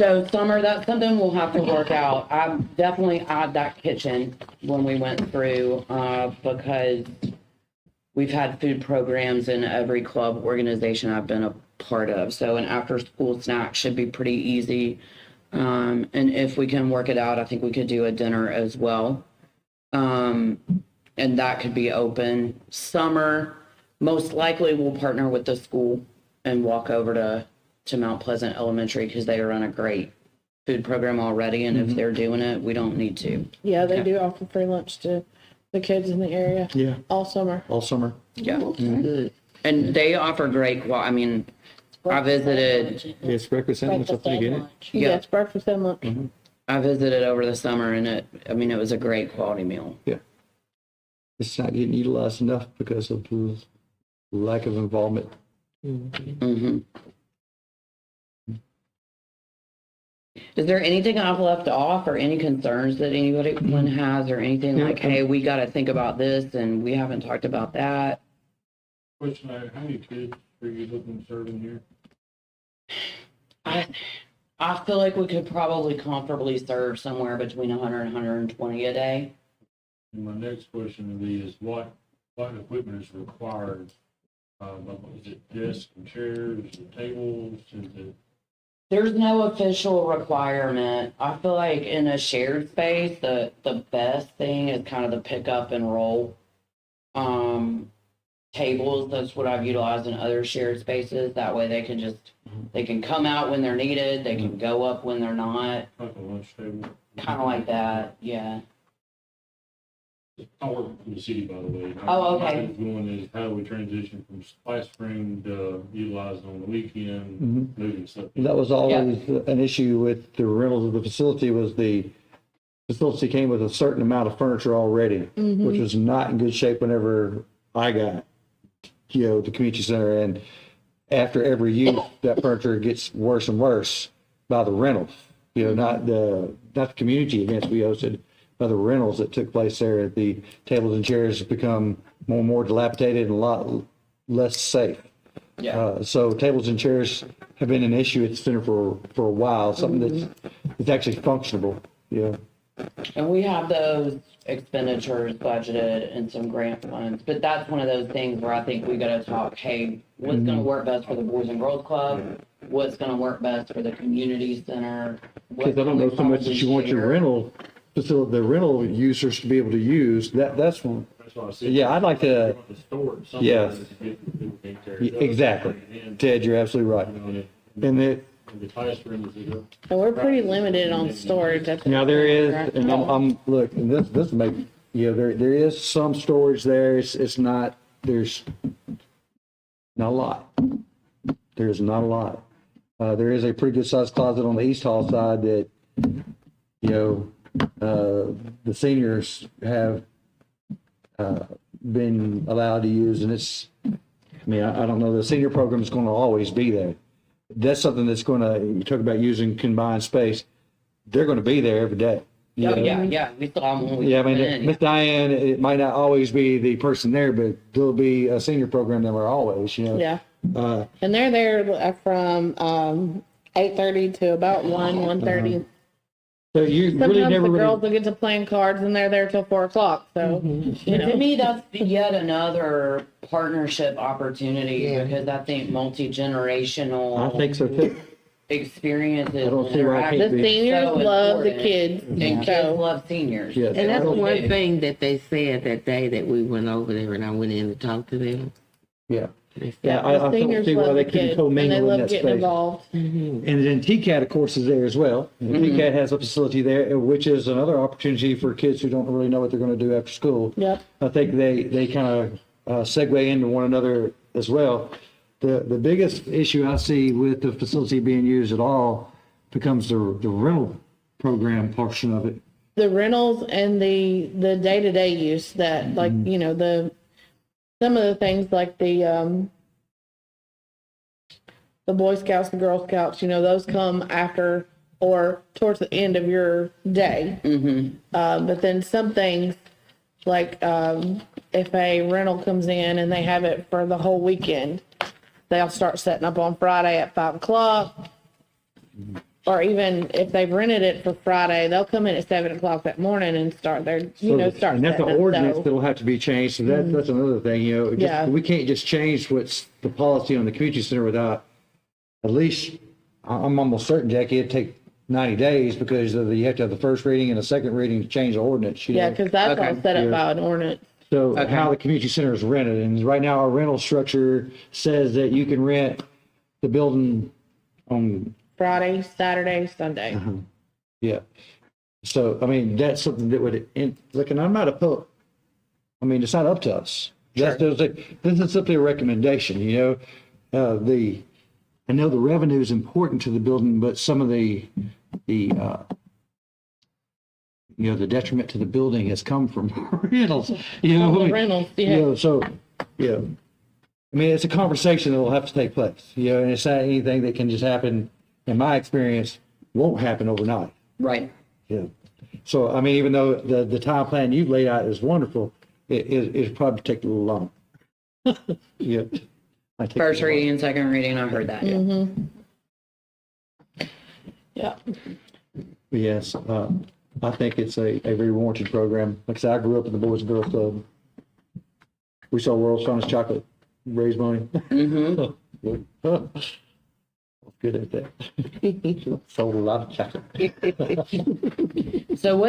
So summer, that's something we'll have to work out. I definitely add that kitchen when we went through because we've had food programs in every club organization I've been a part of. So an after school snack should be pretty easy. And if we can work it out, I think we could do a dinner as well. And that could be open. Summer, most likely we'll partner with the school and walk over to Mount Pleasant Elementary because they run a great food program already. And if they're doing it, we don't need to. Yeah, they do offer free lunch to the kids in the area. Yeah. All summer. All summer. Yeah. Good. And they offer great I mean, I visited, It's breakfast sandwich, I think, isn't it? Yeah. Yeah, it's breakfast and lunch. I visited over the summer, and it was a great quality meal. It's not getting utilized enough because of the lack of involvement. Mm-hmm. Is there anything I've left off or any concerns that anyone has or anything like, hey, we got to think about this and we haven't talked about that? Question, how many kids are you looking to serve in here? I feel like we could probably comfortably serve somewhere between 100 and 120 a day. And my next question would be is what equipment is required? Is it desks and chairs, is it tables, is it? There's no official requirement. I feel like in a shared space, the best thing is kind of the pick up and roll tables. That's what I've utilized in other shared spaces. That way they can come out when they're needed. They can go up when they're not. Like a lunch table? Kind of like that. Yeah. I work for the city, by the way. Oh, okay. My thing's going is how do we transition from Splash Spring to utilizing on the weekend, moving stuff. That was always an issue with the rentals of the facility. Was the facility came with a certain amount of furniture already, which was not in good shape whenever I got, the community center. And after every use, that furniture gets worse and worse by the rentals. Not the community events we hosted, by the rentals that took place there. The tables and chairs have become more and more dilapidated and a lot less safe. Yeah. So tables and chairs have been an issue at the center for a while, something that's actually functional. Yeah. And we have those expenditures budgeted and some grant funds, but that's one of those things where I think we got to talk, hey, what's going to work best for the Boys and Girls Club? what's gonna work best for the community center. Because I don't know so much that you want your rental facility, the rental users to be able to use, that's one. That's why I said. Yeah, I'd like to, The store, Yes. something that people can't carry. exactly. Ted, you're absolutely right. And it, And the classrooms that are. And we're pretty limited on storage at the. now there is, right and now. I'm, look, and this may, there is some storage there. It's not, there's not a lot. There's not a lot. There is a pretty good sized closet on the East Hall side that, the seniors have, been allowed to use, and it's, I mean, I don't know, the senior program is going to always be there. That's something that's going to, you talk about using combined space, they're going to be there every day. Oh, yeah, we saw them when we. Yeah, I went mean, in. Miss Diane, it might not always be the person there, but there'll be a senior program there always, Yeah, Uh, and they're there from 8:30 to about 1:30. so you really Sometimes never the girls really, will get to playing cards and they're there till 4:00. So, you And to know, me, that's yet another partnership opportunity Yeah. because I think multi-generational. I think so too. Experiences. I don't see why I the can't be. seniors So love the important. kids. And kids So, love seniors. Yes. And that's Really one do. thing that they said that day that we went over there and I went in to talk to them. Yeah. They Yeah, said, I the don't seniors see why love they the couldn't kids and commingle they in love that getting space. involved. And then TCAT, of course, is there as well. And TCAT has a facility there, which is another opportunity for kids who don't really know what they're going to do after school. Yep. I think they kind of segue into one another as well. The biggest issue I see with the facility being used at all becomes the rental program portion of it. The rentals and the day-to-day use that, like, you know, some of the things like the Boy Scouts, the Girl Scouts, you know, those come after or towards the end of your day. But then some things like if a rental comes in and they have it for the whole weekend, they'll start setting up on Friday at 5:00. Or even if they've rented it for Friday, they'll come in at 7:00 that morning and start their, start And that's setting an up. ordinance So, that'll have to be changed. So that's another thing, Yeah. we can't just change what's the policy on the community center without, at least, I'm almost certain, Jackie, it'd take 90 days because you have to have the first reading and the second reading to change the ordinance. yeah, because that's Okay. all set up Yeah. by an ordinance. So Okay. how the community center is rented, and right now our rental structure says that you can rent the building on, Friday, Saturday, Sunday. yeah. So, I mean, that's something that would, look, and I'm not opposed, I mean, it's not up to us. This is simply a recommendation, I know the revenue is important to the building, but some of the detriment to the building has come from rentals, The rentals, yeah. so, I mean, it's a conversation that will have to take place, and it's not anything that can just happen, in my experience, won't happen overnight. Right. Yeah. So, I mean, even though the time plan you've laid out is wonderful, it'll probably take a little long. Yeah. Might take a First little reading and second reading, I heard that. Yeah. But yes, I think it's a very warranted program. Like I said, I grew up in the Boys and Girls Club. We saw World's Finest Chocolate, raise money. Good at that. Sold a lot of chocolate. So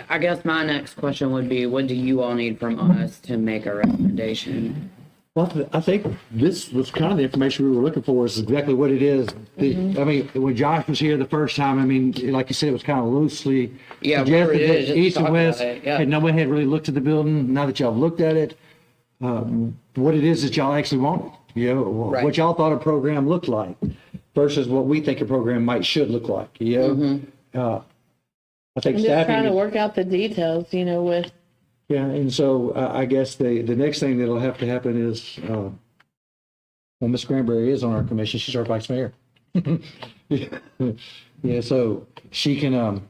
I guess my next question would be, what do you all need from us to make a recommendation? Well, I think this was kind of the information we were looking for, is exactly what it is. I mean, when Josh was here the first time, I mean, like you said, it was kind of loosely Yeah, we suggested really did that just east and talk west, about it, yeah. and no one had really looked at the building. Now that y'all have looked at it, what it is that y'all actually wanted, Right. what y'all thought a program looked like versus what we think a program should look like, I think I'm just staffing. trying to work out the details, with, Yeah, and so I guess the next thing that'll have to happen is, well, Ms. Granberry is on our commission. She's our vice mayor. Yeah, so she can,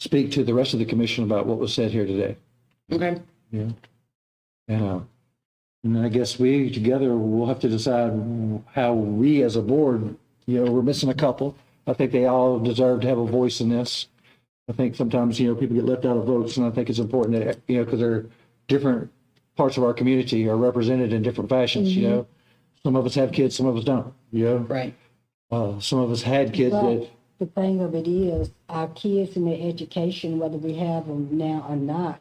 speak to the rest of the commission about what was said here today. Okay. Yeah. And I guess we together will have to decide how we as a board, we're missing a couple. I think they all deserve to have a voice in this. I think sometimes, people get left out of votes, and I think it's important that, because they're different parts of our community are represented in different fashions, Some of us have kids, some of us don't, you know? Right. Some of us had kids Well, that, the thing of it is, our kids and their education, whether we have them now or not,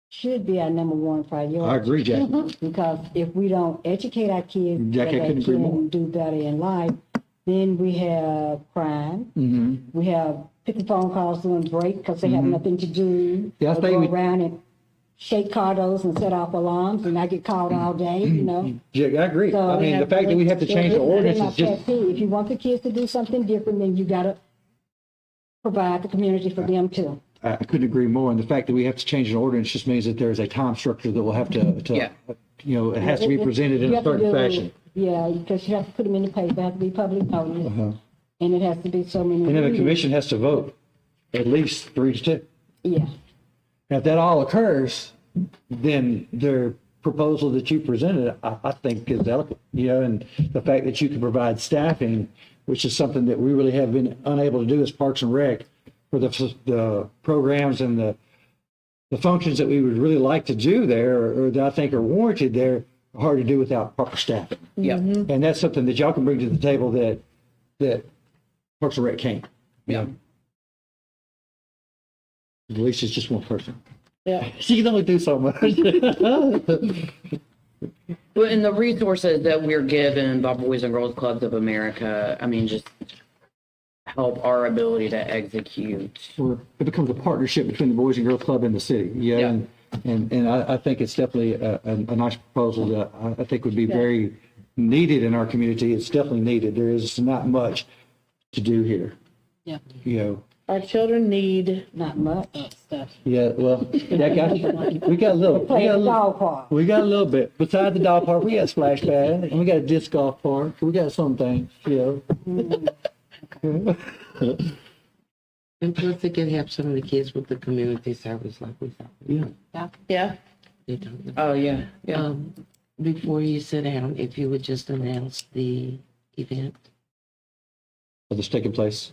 should be our number one priority. I agree, Jackie. Because if we don't educate our kids that Jackie, I they couldn't agree more. can do better in life, then we have crime. Mhm. We have picking phone calls during break because they have nothing to do. Mm-hmm. Yeah, I Or think go we- around and shake car doors and set off alarms, and I get called all day, you know? Yeah, I agree. So- I mean, the fact that we have to change the So this ordinance my is just, pet peeve. If you want the kids to do something different, then you gotta provide the community for them too. I couldn't agree more. And the fact that we have to change an ordinance just means that there's a time structure that will have to, Yeah. you know, it has to be presented in You a have to certain do- fashion. Yeah, because you have to put them in the paper, it has to be public notice, Uh-huh. and it has to be so many. And then the readings. commission has to vote at least 3-2. Yeah, Now, if that all occurs, then their proposal that you presented, I think is eloquent, you know, and the fact that you can provide staffing, which is something that we really have been unable to do as Parks and Rec for the programs and the functions that we would really like to do there, or that I think are warranted there, are hard to do without proper staffing. Yeah. And that's something that y'all can bring to the table that Parks and Rec can't. you Yeah. know. At least it's just one person. Yeah. She can only do so much. Well, and the resources that we're given by Boys and Girls Clubs of America, I mean, just help our ability to execute. It becomes a partnership between the Boys and Girls Club and the city. Yeah. Yeah. And I think it's definitely a nice proposal that I think would be very needed in our community. It's definitely needed. There is not much to do here. Yeah. You know, Our children need, not much stuff. yeah, well, that guy, we got a little, Play at the dog park. we got a little bit. Besides the dog park, we got a splash pad and we got a disc golf park. We got some things, you know. And plus they can help some of the kids with the community service like we thought. Yeah. yeah. They don't. Oh, yeah, yeah. Before you sit down, if you would just announce the event. That's taking place.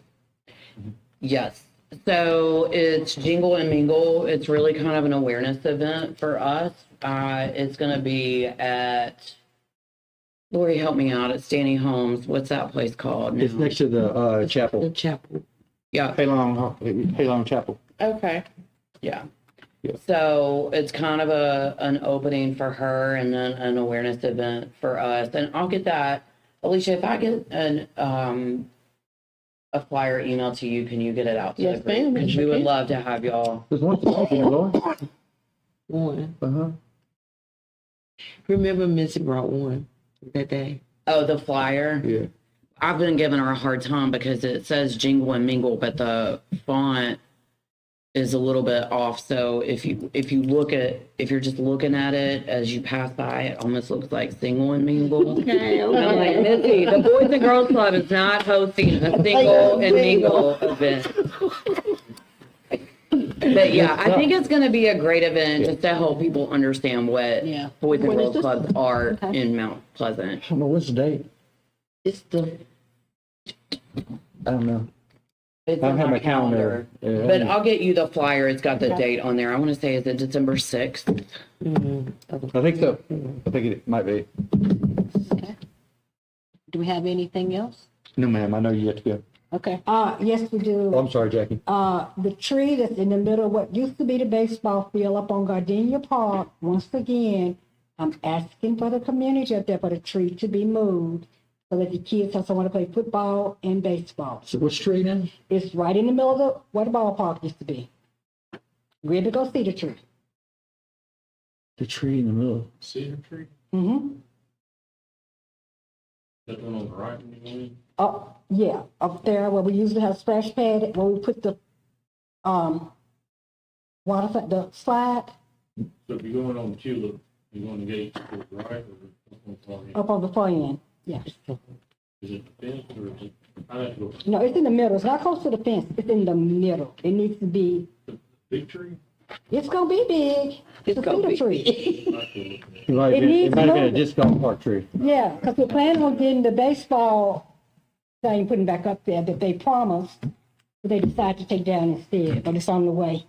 Yes. So it's Jingle and Mingle. It's really kind of an awareness event for us. It's going to be at, Lori, help me out, at Stanley Homes. What's that place called It's now? next to the The chapel, chapel. Yeah. Halong Chapel. Okay. Yeah. Yeah. So it's kind of an opening for her and then an awareness event for us. And I'll get that. Alicia, if I get a flyer email to you, can you get it out to Yes, the group? ma'am. 'Cause we would love to have y'all. There's one thing, Lord. One. Uh-huh. Remember Missy brought one that day? Oh, the flyer? Yeah. I've been giving her a hard time because it says Jingle and Mingle, but the font is a little bit off. So if you're just looking at it as you pass by, it almost looks like Single and Mingle. Okay, And I'm like, Missy, the Boys and Girls Club is not hosting a Single and Mingle event. But yeah, I think it's going to be a great event just to help people understand what Yeah. Boys and When is Girls this? Clubs are Okay. in Mount Pleasant. I don't know, what's the date? It's the, I don't know. It's I don't on have our my calendar. Yeah. But I'll get you the flyer. It's got the date on there. I want to say, is it December 6th? I think so. I think it might be. Do we have anything else? No, ma'am, I know you have to go. Okay. Yes, we do. Oh, I'm sorry, Jackie. The tree that's in the middle of what used to be the baseball field up on Gardenia Park, once again, I'm asking for the community up there for the tree to be moved so that the kids have somewhere to play football and baseball. So which tree now? It's right in the middle of where the ballpark used to be. Ready to go see the tree. The tree in the middle. Cedar tree, Mm-hmm. that one on the right when you go in? Oh, yeah, up there where we usually have splash pad, where we put the, water, the slide So if you're going on Tulip, you're going to gate to the right or up on the far end? up on the far end. Yeah. Is it the fence or is it, I have to go, No, it's in the middle. It's not close to the fence. It's in the middle. It needs to be, big tree? it's gonna be big. It's a cedar tree. I have to look at it. It might It have been, needs it might have been a movement. disc golf park tree. Yeah, because we're planning on getting the baseball thing putting back up there that they promised, but they decided to take down instead, but it's on the way.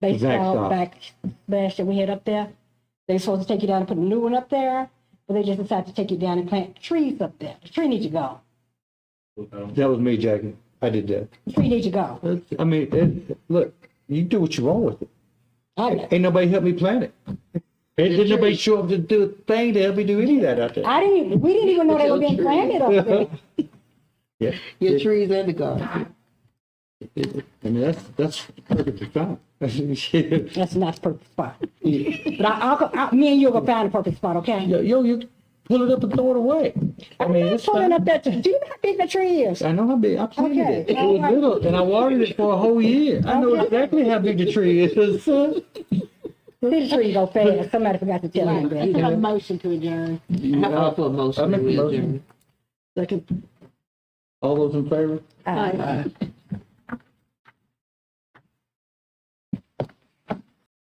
Baseball Backstop. back splash that we had up there, they supposed to take it down and put a new one up there, but they just decided to take it down and plant trees up there. The tree needs to go. That was me, Jackie. I did that. The tree needs to go. I mean, look, you do what you want with it. I know. Ain't nobody help me plant it. Didn't nobody show up to do a thing to help me do any of that out there. We didn't even know they were being planted up there. Yeah. Your trees in the garden. I mean, that's perfectly fine. That's not the perfect spot. But me and you will find a perfect spot, okay? Yo, you pull it up and throw it away. I mean, I'm it's pulling fine. up that, do you know how big that tree is? I know how big. I planted Okay, it. It all was right. little, and I watered it for a whole year. I know Okay. exactly how big the tree is. See the tree go fast. Somebody forgot to tell me You that. have a motion to adjourn. I offer a I motion. make a we motion. adjourn. Second. All those in favor? Aye.